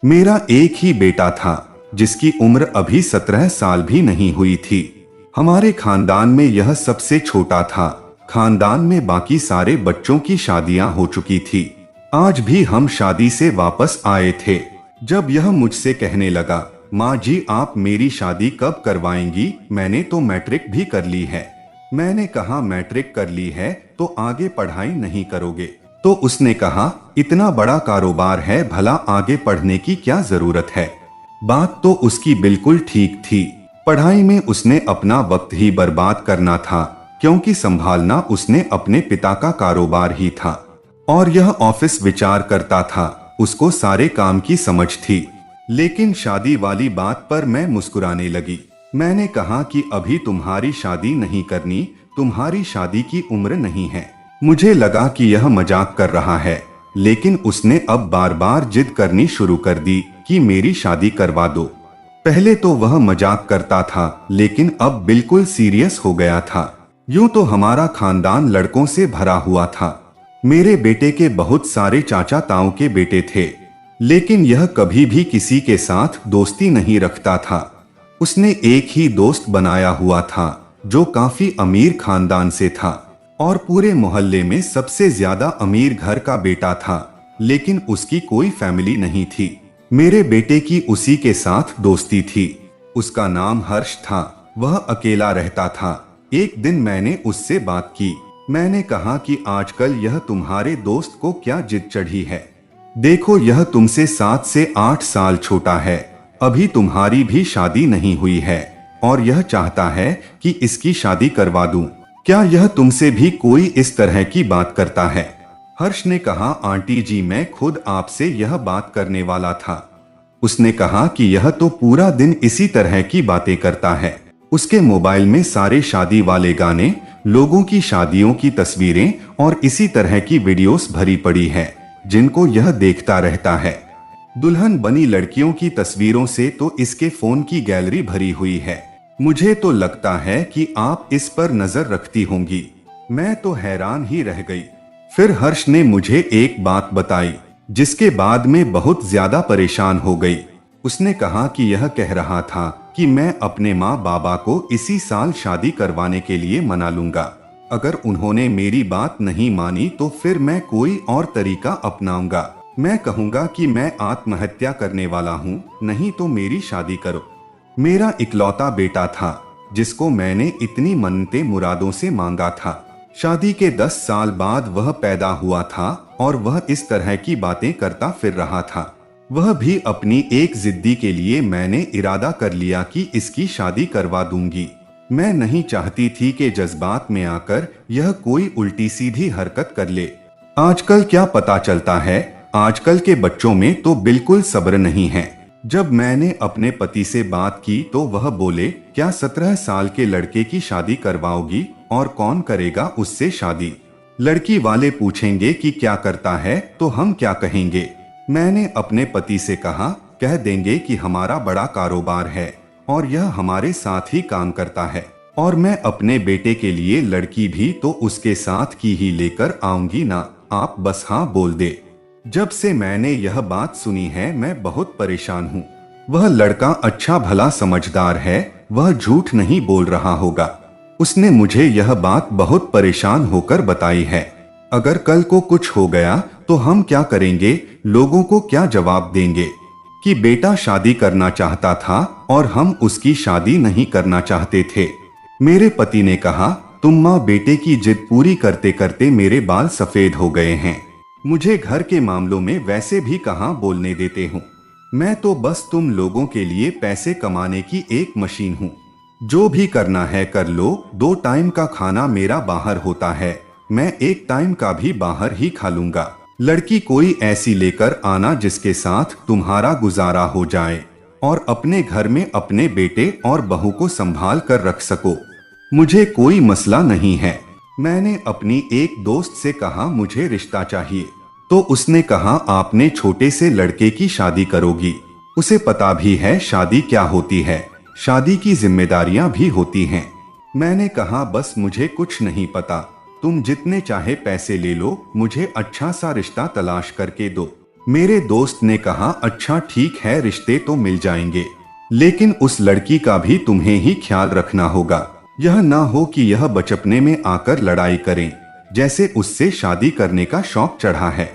मेरा एक ही बेटा था जिसकी उम्र अभी 17 साल भी नहीं हुई थी। हमारे खानदान में यह सबसे छोटा था। खानदान में बाकी सारे बच्चों की शादियां हो चुकी थी। आज भी हम शादी से वापस आए थे जब यह मुझसे कहने लगा, माँ जी आप मेरी शादी कब करवाएंगी, मैंने तो मैट्रिक भी कर ली है। मैंने कहा मैट्रिक कर ली है तो आगे पढ़ाई नहीं करोगे? तो उसने कहा इतना बड़ा कारोबार है, भला आगे पढ़ने की क्या जरूरत है। बात तो उसकी बिल्कुल ठीक थी। पढ़ाई में उसने अपना वक्त ही बर्बाद करना था क्योंकि संभालना उसने अपने पिता का कारोबार ही था और यह ऑफिस विचार करता था, उसको सारे काम की समझ थी। लेकिन शादी वाली बात पर मैं मुस्कुराने लगी। मैंने कहा कि अभी तुम्हारी शादी नहीं करनी, तुम्हारी शादी की उम्र नहीं है। मुझे लगा कि यह मजाक कर रहा है, लेकिन उसने अब बार बार जिद करनी शुरू कर दी कि मेरी शादी करवा दो। पहले तो वह मजाक करता था लेकिन अब बिल्कुल सीरियस हो गया था। यूं तो हमारा खानदान लड़कों से भरा हुआ था। मेरे बेटे के बहुत सारे चाचा ताऊ के बेटे थे, लेकिन यह कभी भी किसी के साथ दोस्ती नहीं रखता था। उसने एक ही दोस्त बनाया हुआ था जो काफी अमीर खानदान से था और पूरे मोहल्ले में सबसे ज्यादा अमीर घर का बेटा था, लेकिन उसकी कोई फैमिली नहीं थी। मेरे बेटे की उसी के साथ दोस्ती थी। उसका नाम हर्ष था। वह अकेला रहता था। एक दिन मैंने उससे बात की। मैंने कहा कि आजकल यह तुम्हारे दोस्त को क्या जिद चढ़ी है। देखो यह तुमसे 7 से 8 साल छोटा है, अभी तुम्हारी भी शादी नहीं हुई है और यह चाहता है कि इसकी शादी करवा दूं। क्या यह तुमसे भी कोई इस तरह की बात करता है? हर्ष ने कहा आंटी जी मैं खुद आपसे यह बात करने वाला था। उसने कहा कि यह तो पूरा दिन इसी तरह की बातें करता है। उसके मोबाइल में सारे शादी वाले गाने, लोगों की शादियों की तस्वीरें और इसी तरह की वीडियोस भरी पड़ी है जिनको यह देखता रहता है। दुल्हन बनी लड़कियों की तस्वीरों से तो इसके फोन की गैलरी भरी हुई है। मुझे तो लगता है कि आप इस पर नजर रखती होंगी। मैं तो हैरान ही रह गई। फिर हर्ष ने मुझे एक बात बताई जिसके बाद मैं बहुत ज्यादा परेशान हो गई। उसने कहा कि यह कह रहा था कि मैं अपने माँ बाबा को इसी साल शादी करवाने के लिए मना लूंगा। अगर उन्होंने मेरी बात नहीं मानी तो फिर मैं कोई और तरीका अपनाऊंगा। मैं कहूंगा कि मैं आत्महत्या करने वाला हूँ, नहीं तो मेरी शादी करो। मेरा इकलौता बेटा था जिसको मैंने इतनी मन्नतें मुरादों से मांगा था। शादी के 10 साल बाद वह पैदा हुआ था और वह इस तरह की बातें करता फिर रहा था। वह भी अपनी एक जिद्दी के लिए मैंने इरादा कर लिया कि इसकी शादी करवा दूंगी। मैं नहीं चाहती थी कि जज्बात में आकर यह कोई उल्टी सीधी हरकत कर ले। आजकल क्या पता चलता है, आजकल के बच्चों में तो बिल्कुल सब्र नहीं है। जब मैंने अपने पति से बात की तो वह बोले, क्या 17 साल के लड़के की शादी करवाओगी और कौन करेगा उससे शादी? लड़की वाले पूछेंगे कि क्या करता है तो हम क्या कहेंगे? मैंने अपने पति से कहा, कह देंगे कि हमारा बड़ा कारोबार है और यह हमारे साथ ही काम करता है और मैं अपने बेटे के लिए लड़की भी तो उसके साथ की ही लेकर आऊंगी ना, आप बस हाँ बोल दे। जब से मैंने यह बात सुनी है मैं बहुत परेशान हूँ। वह लड़का अच्छा भला समझदार है, वह झूठ नहीं बोल रहा होगा। उसने मुझे यह बात बहुत परेशान होकर बताई है। अगर कल को कुछ हो गया तो हम क्या करेंगे? लोगों को क्या जवाब देंगे कि बेटा शादी करना चाहता था और हम उसकी शादी नहीं करना चाहते थे। मेरे पति ने कहा, तुम माँ बेटे की जिद पूरी करते करते मेरे बाल सफेद हो गए हैं। मुझे घर के मामलों में वैसे भी कहाँ बोलने देते हो। मैं तो बस तुम लोगों के लिए पैसे कमाने की एक मशीन हूँ। जो भी करना है कर लो। 2 टाइम का खाना मेरा बाहर होता है, मैं 1 टाइम का भी बाहर ही खा लूंगा। लड़की कोई ऐसी लेकर आना जिसके साथ तुम्हारा गुजारा हो जाए और अपने घर में अपने बेटे और बहू को संभाल कर रख सको। मुझे कोई मसला नहीं है। मैंने अपनी एक दोस्त से कहा मुझे रिश्ता चाहिए, तो उसने कहा आपने छोटे से लड़के की शादी करोगी, उसे पता भी है शादी क्या होती है, शादी की जिम्मेदारियां भी होती हैं। मैंने कहा बस मुझे कुछ नहीं पता, तुम जितने चाहे पैसे ले लो, मुझे अच्छा सा रिश्ता तलाश करके दो। मेरे दोस्त ने कहा, अच्छा ठीक है, रिश्ते तो मिल जाएंगे, लेकिन उस लड़की का भी तुम्हें ही ख्याल रखना होगा। यह ना हो कि यह बचपने में आकर लड़ाई करें, जैसे उससे शादी करने का शौक चढ़ा है,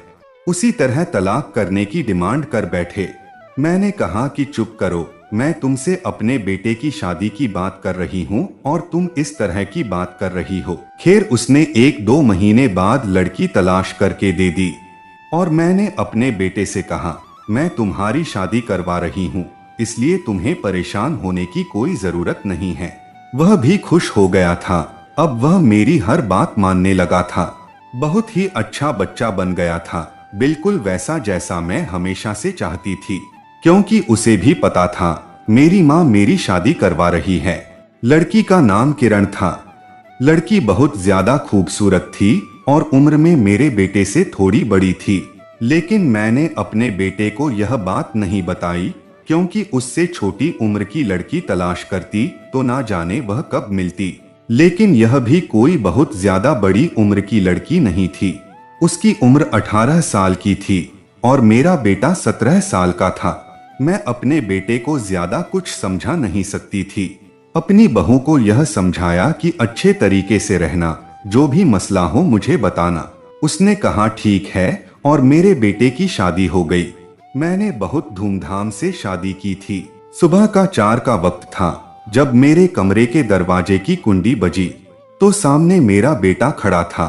उसी तरह तलाक करने की डिमांड कर बैठे। मैंने कहा कि चुप करो, मैं तुमसे अपने बेटे की शादी की बात कर रही हूँ और तुम इस तरह की बात कर रही हो। खैर उसने 1-2 महीने बाद लड़की तलाश करके दे दी और मैंने अपने बेटे से कहा, मैं तुम्हारी शादी करवा रही हूँ, इसलिए तुम्हें परेशान होने की कोई जरूरत नहीं है। वह भी खुश हो गया था। अब वह मेरी हर बात मानने लगा था। बहुत ही अच्छा बच्चा बन गया था, बिल्कुल वैसा जैसा मैं हमेशा से चाहती थी, क्योंकि उसे भी पता था मेरी माँ मेरी शादी करवा रही है। लड़की का नाम किरण था। लड़की बहुत ज्यादा खूबसूरत थी और उम्र में मेरे बेटे से थोड़ी बड़ी थी, लेकिन मैंने अपने बेटे को यह बात नहीं बताई, क्योंकि उससे छोटी उम्र की लड़की तलाश करती तो ना जाने वह कब मिलती। लेकिन यह भी कोई बहुत ज्यादा बड़ी उम्र की लड़की नहीं थी। उसकी उम्र 18 साल की थी और मेरा बेटा 17 साल का था। मैं अपने बेटे को ज्यादा कुछ समझा नहीं सकती थी। अपनी बहू को यह समझाया कि अच्छे तरीके से रहना, जो भी मसला हो मुझे बताना। उसने कहा ठीक है और मेरे बेटे की शादी हो गई। मैंने बहुत धूमधाम से शादी की थी। सुबह का 4 का वक्त था जब मेरे कमरे के दरवाजे की कुंडी बजी तो सामने मेरा बेटा खड़ा था।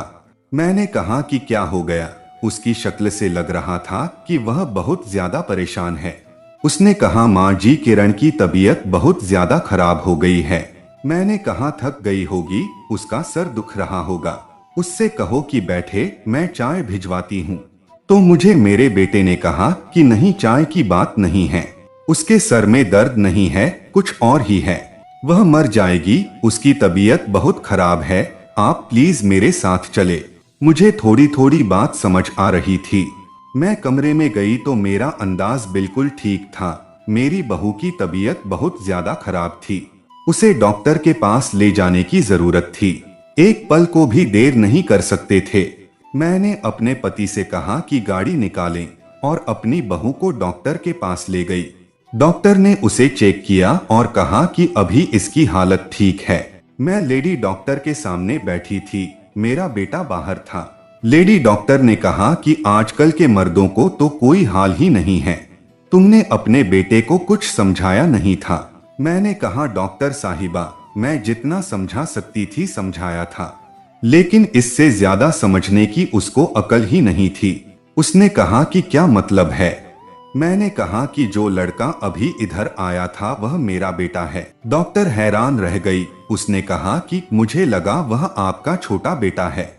मैंने कहा कि क्या हो गया। उसकी शक्ल से लग रहा था कि वह बहुत ज्यादा परेशान है। उसने कहा, माँ जी, किरण की तबीयत बहुत ज्यादा खराब हो गई है। मैंने कहा, थक गई होगी, उसका सर दुख रहा होगा, उससे कहो कि बैठे, मैं चाय भिजवाती हूँ। तो मुझे मेरे बेटे ने कहा कि नहीं, चाय की बात नहीं है, उसके सर में दर्द नहीं है, कुछ और ही है, वह मर जाएगी, उसकी तबीयत बहुत खराब है, आप प्लीज मेरे साथ चले। मुझे थोड़ी थोड़ी बात समझ आ रही थी। मैं कमरे में गई तो मेरा अंदाज बिल्कुल ठीक था। मेरी बहू की तबीयत बहुत ज्यादा खराब थी, उसे डॉक्टर के पास ले जाने की जरूरत थी। एक पल को भी देर नहीं कर सकते थे। मैंने अपने पति से कहा कि गाड़ी निकालें और अपनी बहू को डॉक्टर के पास ले गई। डॉक्टर ने उसे चेक किया और कहा कि अभी इसकी हालत ठीक है। मैं लेडी डॉक्टर के सामने बैठी थी, मेरा बेटा बाहर था। लेडी डॉक्टर ने कहा कि आजकल के मर्दों को तो कोई हाल ही नहीं है, तुमने अपने बेटे को कुछ समझाया नहीं था। मैंने कहा, डॉक्टर साहिबा, मैं जितना समझा सकती थी समझाया था, लेकिन इससे ज्यादा समझने की उसको अकल ही नहीं थी। उसने कहा कि क्या मतलब है। मैंने कहा कि जो लड़का अभी इधर आया था वह मेरा बेटा है। डॉक्टर हैरान रह गई। उसने कहा कि मुझे लगा वह आपका छोटा बेटा है,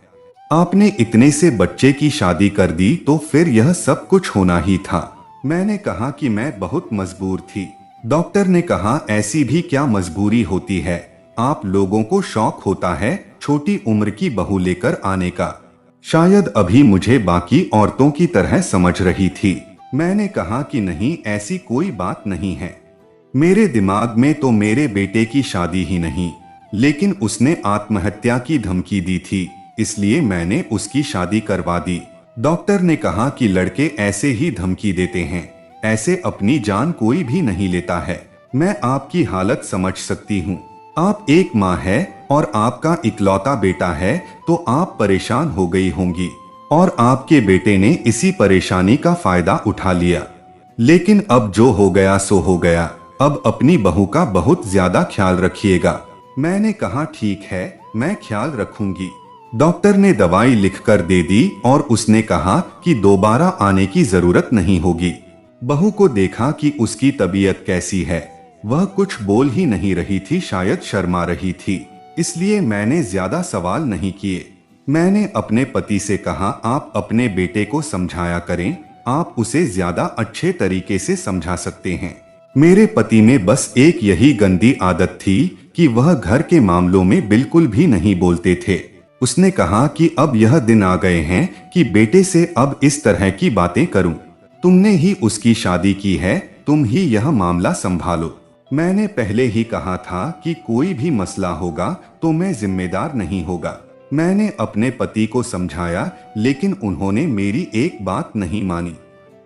आपने इतने से बच्चे की शादी कर दी तो फिर यह सब कुछ होना ही था। मैंने कहा कि मैं बहुत मजबूर थी। डॉक्टर ने कहा, ऐसी भी क्या मजबूरी होती है, आप लोगों को शौक होता है छोटी उम्र की बहू लेकर आने का। शायद अभी मुझे बाकी औरतों की तरह समझ रही थी। मैंने कहा कि नहीं, ऐसी कोई बात नहीं है, मेरे दिमाग में तो मेरे बेटे की शादी ही नहीं, लेकिन उसने आत्महत्या की धमकी दी थी, इसलिए मैंने उसकी शादी करवा दी। डॉक्टर ने कहा कि लड़के ऐसे ही धमकी देते हैं, ऐसे अपनी जान कोई भी नहीं लेता है। मैं आपकी हालत समझ सकती हूँ, आप एक माँ है और आपका इकलौता बेटा है, तो आप परेशान हो गई होंगी और आपके बेटे ने इसी परेशानी का फायदा उठा लिया। लेकिन अब जो हो गया सो हो गया, अब अपनी बहू का बहुत ज्यादा ख्याल रखिएगा। मैंने कहा ठीक है, मैं ख्याल रखूंगी। डॉक्टर ने दवाई लिखकर दे दी और उसने कहा कि दोबारा आने की जरूरत नहीं होगी। बहू को देखा कि उसकी तबीयत कैसी है, वह कुछ बोल ही नहीं रही थी, शायद शर्मा रही थी, इसलिए मैंने ज्यादा सवाल नहीं किए। मैंने अपने पति से कहा, आप अपने बेटे को समझाया करें, आप उसे ज्यादा अच्छे तरीके से समझा सकते हैं। मेरे पति में बस एक यही गंदी आदत थी कि वह घर के मामलों में बिल्कुल भी नहीं बोलते थे। उसने कहा कि अब यह दिन आ गए हैं कि बेटे से अब इस तरह की बातें करूं। तुमने ही उसकी शादी की है, तुम ही यह मामला संभालो। मैंने पहले ही कहा था कि कोई भी मसला होगा तो मैं जिम्मेदार नहीं होगा। मैंने अपने पति को समझाया, लेकिन उन्होंने मेरी एक बात नहीं मानी।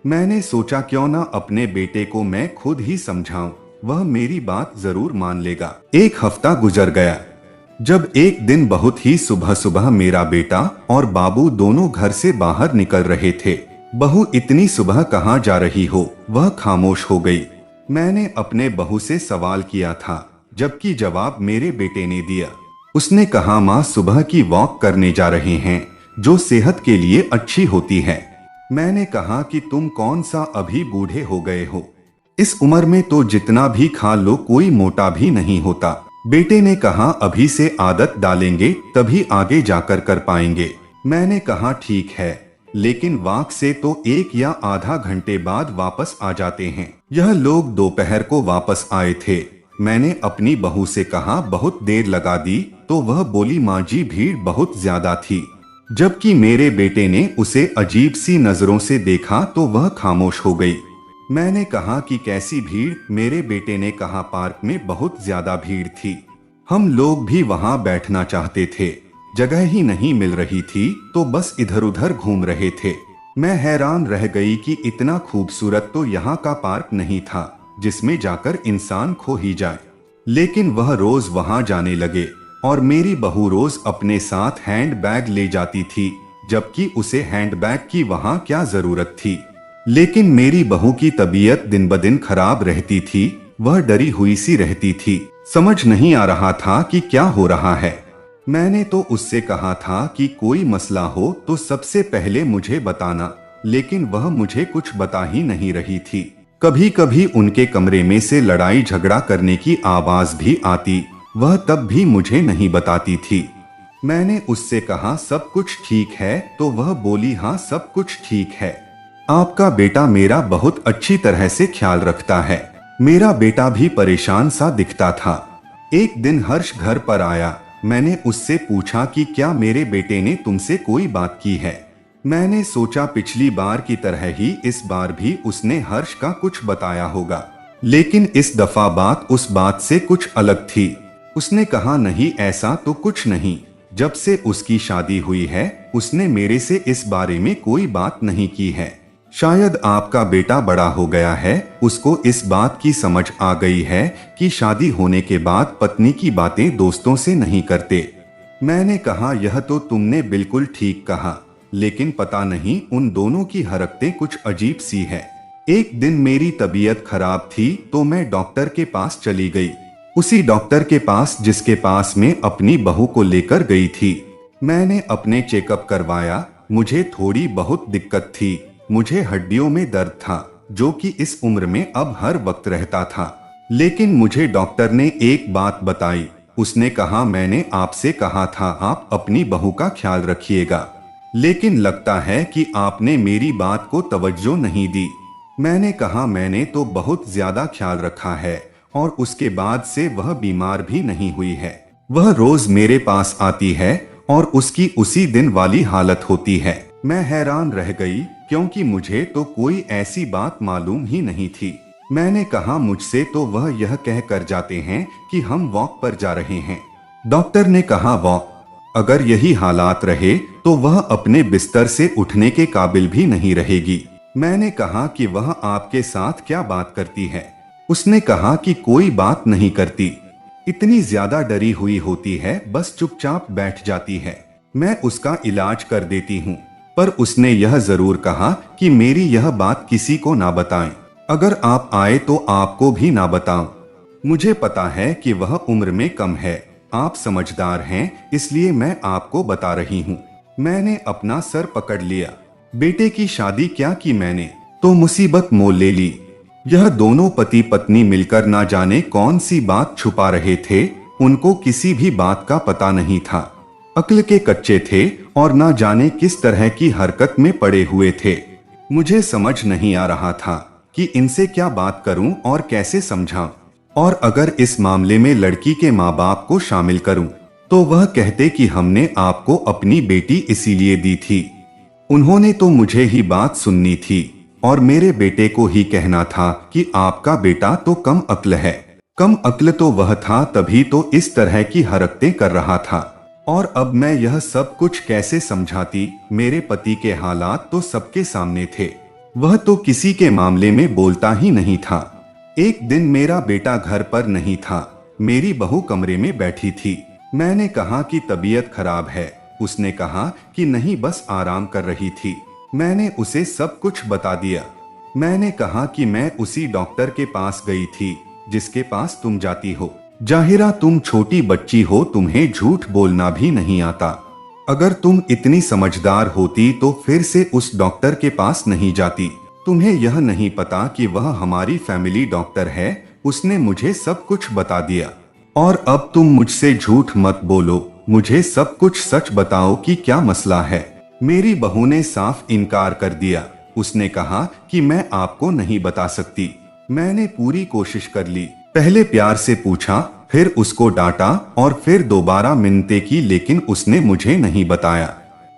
मैंने सोचा क्यों ना अपने बेटे को मैं खुद ही समझाऊं, वह मेरी बात जरूर मान लेगा। एक हफ्ता गुजर गया। जब एक दिन बहुत ही सुबह सुबह मेरा बेटा और बाबू दोनों घर से बाहर निकल रहे थे। बहू इतनी सुबह कहाँ जा रही हो, वह खामोश हो गई। मैंने अपने बहू से सवाल किया था, जबकि जवाब मेरे बेटे ने दिया। उसने कहा, माँ सुबह की वॉक करने जा रहे हैं, जो सेहत के लिए अच्छी होती है। मैंने कहा कि तुम कौन सा अभी बूढ़े हो गए हो, इस उम्र में तो जितना भी खा लो कोई मोटा भी नहीं होता। बेटे ने कहा, अभी से आदत डालेंगे तभी आगे जाकर कर पाएंगे। मैंने कहा ठीक है, लेकिन वॉक से तो 1 या आधा घंटे बाद वापस आ जाते हैं। यह लोग दोपहर को वापस आए थे। मैंने अपनी बहू से कहा, बहुत देर लगा दी, तो वह बोली, माँ जी भीड़ बहुत ज्यादा थी। जबकि मेरे बेटे ने उसे अजीब सी नजरों से देखा तो वह खामोश हो गई। मैंने कहा कि कैसी भीड़? मेरे बेटे ने कहा, पार्क में बहुत ज्यादा भीड़ थी, हम लोग भी वहां बैठना चाहते थे, जगह ही नहीं मिल रही थी तो बस इधर उधर घूम रहे थे। मैं हैरान रह गई कि इतना खूबसूरत तो यहाँ का पार्क नहीं था जिसमें जाकर इंसान खो ही जाए। लेकिन वह रोज वहां जाने लगे और मेरी बहू रोज अपने साथ हैंड बैग ले जाती थी, जबकि उसे हैंड बैग की वहां क्या जरूरत थी। लेकिन मेरी बहू की तबीयत दिन ब दिन खराब रहती थी, वह डरी हुई सी रहती थी। समझ नहीं आ रहा था कि क्या हो रहा है। मैंने तो उससे कहा था कि कोई मसला हो तो सबसे पहले मुझे बताना, लेकिन वह मुझे कुछ बता ही नहीं रही थी। कभी कभी उनके कमरे में से लड़ाई झगड़ा करने की आवाज भी आती, वह तब भी मुझे नहीं बताती थी। मैंने उससे कहा, सब कुछ ठीक है? तो वह बोली, हाँ सब कुछ ठीक है, आपका बेटा मेरा बहुत अच्छी तरह से ख्याल रखता है। मेरा बेटा भी परेशान सा दिखता था। एक दिन हर्ष घर पर आया। मैंने उससे पूछा कि क्या मेरे बेटे ने तुमसे कोई बात की है। मैंने सोचा पिछली बार की तरह ही इस बार भी उसने हर्ष का कुछ बताया होगा, लेकिन इस दफा बात उस बात से कुछ अलग थी। उसने कहा, नहीं ऐसा तो कुछ नहीं, जब से उसकी शादी हुई है उसने मेरे से इस बारे में कोई बात नहीं की है। शायद आपका बेटा बड़ा हो गया है, उसको इस बात की समझ आ गई है कि शादी होने के बाद पत्नी की बातें दोस्तों से नहीं करते। मैंने कहा, यह तो तुमने बिल्कुल ठीक कहा, लेकिन पता नहीं उन दोनों की हरकतें कुछ अजीब सी है। एक दिन मेरी तबीयत खराब थी तो मैं डॉक्टर के पास चली गई, उसी डॉक्टर के पास जिसके पास मैं अपनी बहू को लेकर गई थी। मैंने अपने चेकअप करवाया। मुझे थोड़ी बहुत दिक्कत थी, मुझे हड्डियों में दर्द था, जो कि इस उम्र में अब हर वक्त रहता था। लेकिन मुझे डॉक्टर ने एक बात बताई। उसने कहा, मैंने आपसे कहा था आप अपनी बहू का ख्याल रखिएगा, लेकिन लगता है कि आपने मेरी बात को तवज्जो नहीं दी। मैंने कहा, मैंने तो बहुत ज्यादा ख्याल रखा है और उसके बाद से वह बीमार भी नहीं हुई है। वह रोज मेरे पास आती है और उसकी उसी दिन वाली हालत होती है। मैं हैरान रह गई क्योंकि मुझे तो कोई ऐसी बात मालूम ही नहीं थी। मैंने कहा, मुझसे तो वह यह कह कर जाते हैं कि हम वॉक पर जा रहे हैं। डॉक्टर ने कहा, वॉक? अगर यही हालात रहे तो वह अपने बिस्तर से उठने के काबिल भी नहीं रहेगी। मैंने कहा कि वह आपके साथ क्या बात करती है? उसने कहा कि कोई बात नहीं करती, इतनी ज्यादा डरी हुई होती है, बस चुपचाप बैठ जाती है। मैं उसका इलाज कर देती हूँ। पर उसने यह जरूर कहा कि मेरी यह बात किसी को ना बताएं। अगर आप आए तो आपको भी ना बताऊं। मुझे पता है कि वह उम्र में कम है, आप समझदार हैं, इसलिए मैं आपको बता रही हूँ। मैंने अपना सर पकड़ लिया। बेटे की शादी क्या की मैंने तो मुसीबत मोल ले ली। यह दोनों पति पत्नी मिलकर ना जाने कौन सी बात छुपा रहे थे। उनको किसी भी बात का पता नहीं था, अक्ल के कच्चे थे और ना जाने किस तरह की हरकत में पड़े हुए थे। मुझे समझ नहीं आ रहा था कि इनसे क्या बात करूं और कैसे समझाऊं। और अगर इस मामले में लड़की के माँ बाप को शामिल करूं तो वह कहते कि हमने आपको अपनी बेटी इसीलिए दी थी। उन्होंने तो मुझे ही बात सुननी थी और मेरे बेटे को ही कहना था कि आपका बेटा तो कम अक्ल है। कम अक्ल तो वह था, तभी तो इस तरह की हरकतें कर रहा था। और अब मैं यह सब कुछ कैसे समझाती? मेरे पति के हालात तो सबके सामने थे। वह तो किसी के मामले में बोलता ही नहीं था। एक दिन मेरा बेटा घर पर नहीं था। मेरी बहू कमरे में बैठी थी। मैंने कहा कि तबीयत खराब है। उसने कहा कि नहीं, बस आराम कर रही थी। मैंने उसे सब कुछ बता दिया। मैंने कहा कि मैं उसी डॉक्टर के पास गई थी जिसके पास तुम जाती हो। जाहिरा तुम छोटी बच्ची हो, तुम्हें झूठ बोलना भी नहीं आता। अगर तुम इतनी समझदार होती तो फिर से उस डॉक्टर के पास नहीं जाती। तुम्हें यह नहीं पता कि वह हमारी फैमिली डॉक्टर है। उसने मुझे सब कुछ बता दिया। और अब तुम मुझसे झूठ मत बोलो, मुझे सब कुछ सच बताओ कि क्या मसला है। मेरी बहू ने साफ इनकार कर दिया। उसने कहा कि मैं आपको नहीं बता सकती। मैंने पूरी कोशिश कर ली। पहले प्यार से पूछा, फिर उसको डांटा और फिर दोबारा मिन्नतें की, लेकिन उसने मुझे नहीं बताया।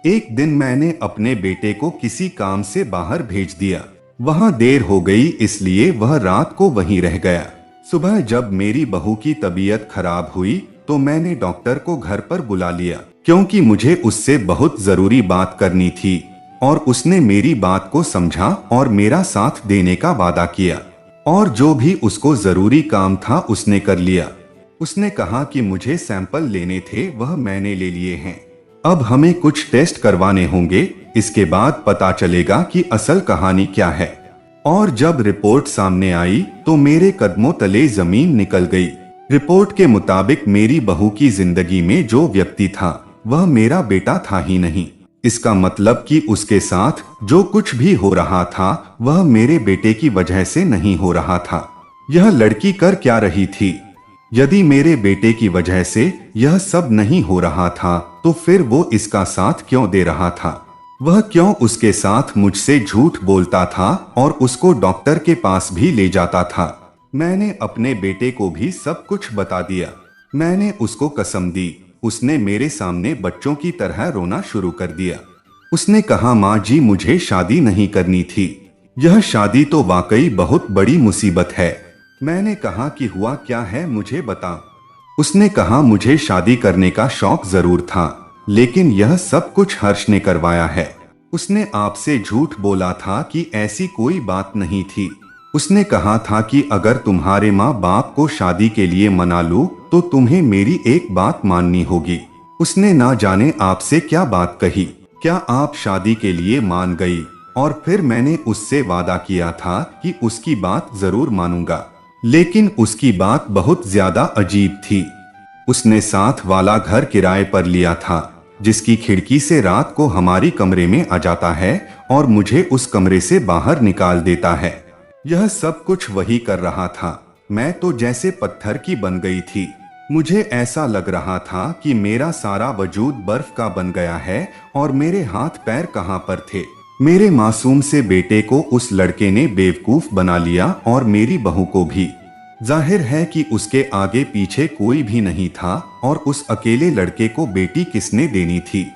एक दिन मैंने अपने बेटे को किसी काम से बाहर भेज दिया। वहां देर हो गई, इसलिए वह रात को वहीं रह गया। सुबह जब मेरी बहू की तबीयत खराब हुई तो मैंने डॉक्टर को घर पर बुला लिया, क्योंकि मुझे उससे बहुत जरूरी बात करनी थी। और उसने मेरी बात को समझा और मेरा साथ देने का वादा किया। और जो भी उसको जरूरी काम था उसने कर लिया। उसने कहा कि मुझे सैंपल लेने थे, वह मैंने ले लिए हैं। अब हमें कुछ टेस्ट करवाने होंगे, इसके बाद पता चलेगा कि असल कहानी क्या है। और जब रिपोर्ट सामने आई तो मेरे कदमों तले जमीन निकल गई। रिपोर्ट के मुताबिक मेरी बहू की जिंदगी में जो व्यक्ति था वह मेरा बेटा था ही नहीं। इसका मतलब कि उसके साथ जो कुछ भी हो रहा था वह मेरे बेटे की वजह से नहीं हो रहा था। यह लड़की कर क्या रही थी? यदि मेरे बेटे की वजह से यह सब नहीं हो रहा था तो फिर वो इसका साथ क्यों दे रहा था? वह क्यों उसके साथ मुझसे झूठ बोलता था और उसको डॉक्टर के पास भी ले जाता था? मैंने अपने बेटे को भी सब कुछ बता दिया। मैंने उसको कसम दी। उसने मेरे सामने बच्चों की तरह रोना शुरू कर दिया। उसने कहा, माँ जी, मुझे शादी नहीं करनी थी। यह शादी तो वाकई बहुत बड़ी मुसीबत है। मैंने कहा कि हुआ क्या है, मुझे बता। उसने कहा, मुझे शादी करने का शौक जरूर था, लेकिन यह सब कुछ हर्ष ने करवाया है। उसने आपसे झूठ बोला था कि ऐसी कोई बात नहीं थी। उसने कहा था कि अगर तुम्हारे माँ बाप को शादी के लिए मना लूं तो तुम्हें मेरी एक बात माननी होगी। उसने ना जाने आपसे क्या बात कही। क्या आप शादी के लिए मान गई? और फिर मैंने उससे वादा किया था कि उसकी बात जरूर मानूंगा, लेकिन उसकी बात बहुत ज्यादा अजीब थी। उसने साथ वाला घर किराए पर लिया था, जिसकी खिड़की से रात को हमारी कमरे में आ जाता है और मुझे उस कमरे से बाहर निकाल देता है। यह सब कुछ वही कर रहा था। मैं तो जैसे पत्थर की बन गई थी। मुझे ऐसा लग रहा था कि मेरा सारा वजूद बर्फ का बन गया है और मेरे हाथ पैर कहाँ पर थे। मेरे मासूम से बेटे को उस लड़के ने बेवकूफ बना लिया और मेरी बहू को भी। जाहिर है कि उसके आगे पीछे कोई भी नहीं था और उस अकेले लड़के को बेटी किसने देनी थी?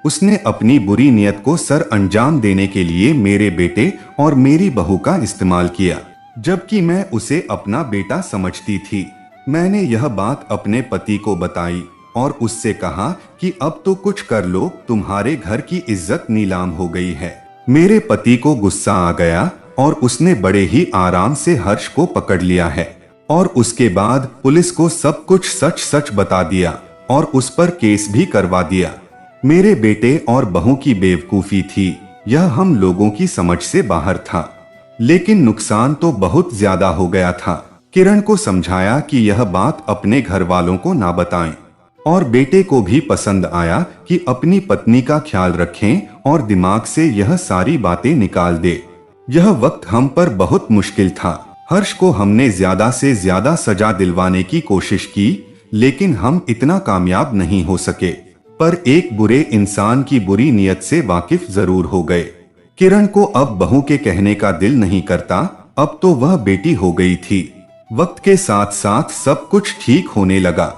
उसने अपनी बुरी नियत को सर अंजाम देने के लिए मेरे बेटे और मेरी बहू का इस्तेमाल किया, जबकि मैं उसे अपना बेटा समझती थी। मैंने यह बात अपने पति को बताई और उससे कहा कि अब तो कुछ कर लो, तुम्हारे घर की इज्जत नीलाम हो गई है। मेरे पति को गुस्सा आ गया और उसने बड़े ही आराम से हर्ष को पकड़ लिया है और उसके बाद पुलिस को सब कुछ सच सच बता दिया और उस पर केस भी करवा दिया। मेरे बेटे और बहू की बेवकूफी थी, यह हम लोगों की समझ से बाहर था, लेकिन नुकसान तो बहुत ज्यादा हो गया था। किरण को समझाया कि यह बात अपने घर वालों को ना बताएं और बेटे को भी पसंद आया कि अपनी पत्नी का ख्याल रखें और दिमाग से यह सारी बातें निकाल दे। यह वक्त हम पर बहुत मुश्किल था। हर्ष को हमने ज्यादा से ज्यादा सजा दिलवाने की कोशिश की, लेकिन हम इतना कामयाब नहीं हो सके। पर एक बुरे इंसान की बुरी नियत से वाकिफ जरूर हो गए। किरण को अब बहू के कहने का दिल नहीं करता, अब तो वह बेटी हो गई थी। वक्त के साथ साथ सब कुछ ठीक होने लगा।